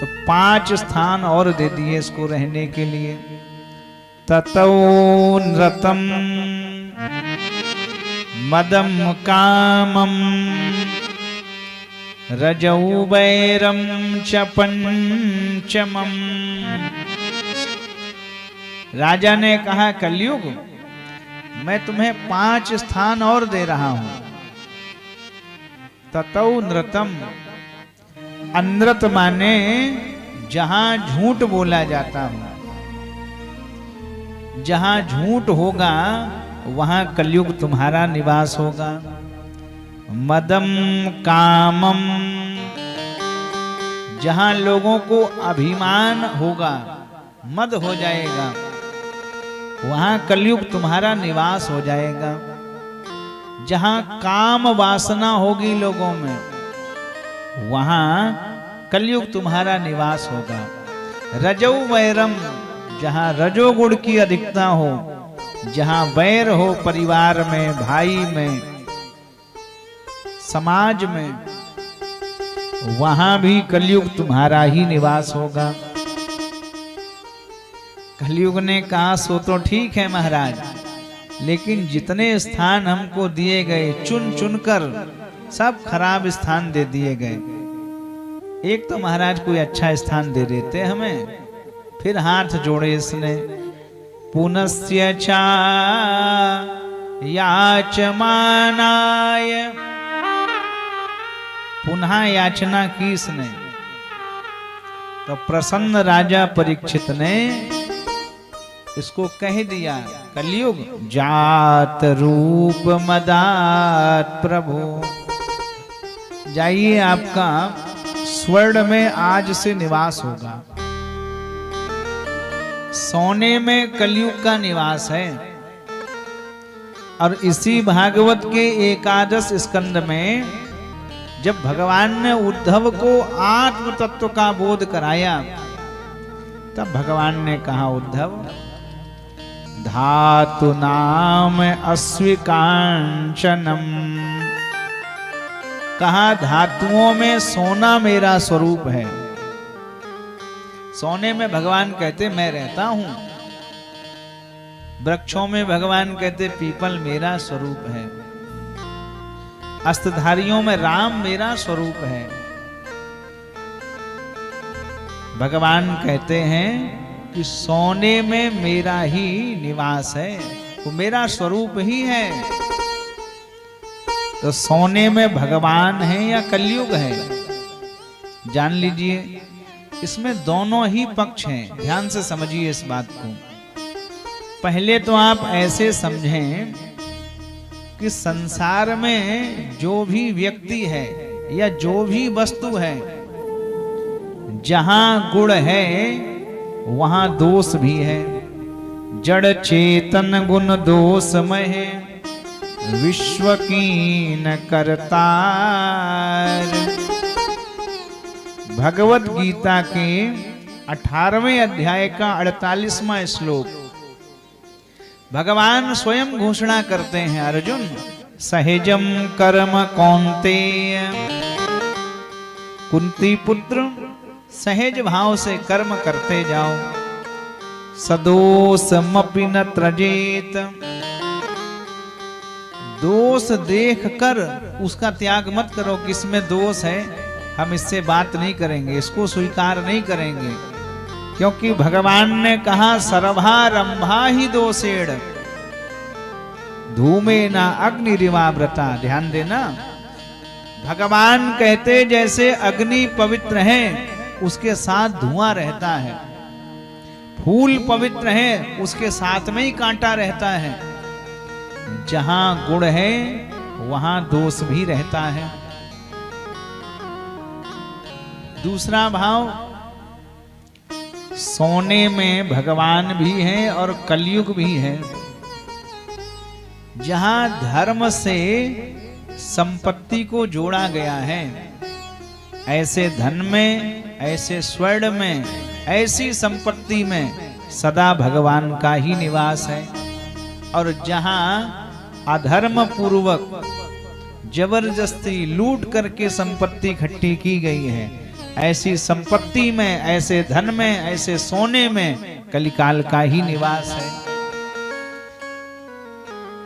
तो 5 स्थान और दे दिए इसको रहने के लिए। ततो नृतम मदम कामम रजौ वैरम च पंचमम। राजा ने कहा कलयुग मैं तुम्हें 5 स्थान और दे रहा हूं। ततो नृतम, अनृत माने जहां झूठ बोला जाता हो, जहां झूठ होगा वहां कलयुग तुम्हारा निवास होगा। मदम कामम, जहां लोगों को अभिमान होगा, मद हो जाएगा, वहां कलयुग तुम्हारा निवास हो जाएगा। जहां काम वासना होगी लोगों में, वहां कलयुग तुम्हारा निवास होगा। रजौ वैरम, जहां रजोगुण की अधिकता हो, जहां वैर हो परिवार में, भाई में, समाज में, वहां भी कलयुग तुम्हारा ही निवास होगा। कलयुग ने कहा सो तो ठीक है महाराज, लेकिन जितने स्थान हमको दिए गए चुन चुनकर सब खराब स्थान दे दिए गए। एक तो महाराज कोई अच्छा स्थान दे देते हमें। फिर हाथ जोड़े इसने, पुनस्य चा याचमानाय, पुनः याचना की इसने। तो प्रसन्न राजा परीक्षित ने इसको कह दिया कलयुग जात रूप मदात प्रभु, जाइए आपका स्वर्ण में आज से निवास होगा। सोने में कलयुग का निवास है। और इसी भागवत के 11 स्कंद में जब भगवान ने उद्धव को आत्म तत्व का बोध कराया, तब भगवान ने कहा उद्धव धातु नाम अस्विकांचनम, कहा धातुओं में सोना मेरा स्वरूप है। सोने में भगवान कहते मैं रहता हूं, वृक्षों में भगवान कहते पीपल मेरा स्वरूप है, अस्त्रधारियों में राम मेरा स्वरूप है। भगवान कहते हैं कि सोने में मेरा ही निवास है, वो मेरा स्वरूप ही है। तो सोने में भगवान है या कलयुग है, जान लीजिए। इसमें दोनों ही पक्ष हैं, ध्यान से समझिए इस बात को। पहले तो आप ऐसे समझें कि संसार में जो भी व्यक्ति है या जो भी वस्तु है, जहां गुण है वहां दोष भी है। जड़ चेतन गुण दोषमय है, विश्व कीन करतार। भगवत गीता के 18वें अध्याय का 48वां श्लोक भगवान स्वयं घोषणा करते हैं, अर्जुन सहजम कर्म कौन्तेय, कुंती पुत्र सहज भाव से कर्म करते जाओ। सदोषमपि न त्रजेत, दोष देख कर उसका त्याग मत करो। किसमें दोष है हम इससे बात नहीं करेंगे, इसको स्वीकार नहीं करेंगे, क्योंकि भगवान ने कहा सर्वारंभा ही दोषेण धूमेना अग्निरिवाव्रता। ध्यान देना, भगवान कहते जैसे अग्नि पवित्र है उसके साथ धुआं रहता है, फूल पवित्र है उसके साथ में ही कांटा रहता है। जहां गुण है वहां दोष भी रहता है। दूसरा भाव, सोने में भगवान भी है और कलयुग भी है। जहां धर्म से संपत्ति को जोड़ा गया है, ऐसे धन में, ऐसे स्वर्ण में, ऐसी संपत्ति में सदा भगवान का ही निवास है। और जहां अधर्म पूर्वक जबरदस्ती लूट करके संपत्ति इकट्ठी की गई है, ऐसी संपत्ति में, ऐसे धन में, ऐसे सोने में कलिकाल का ही निवास है।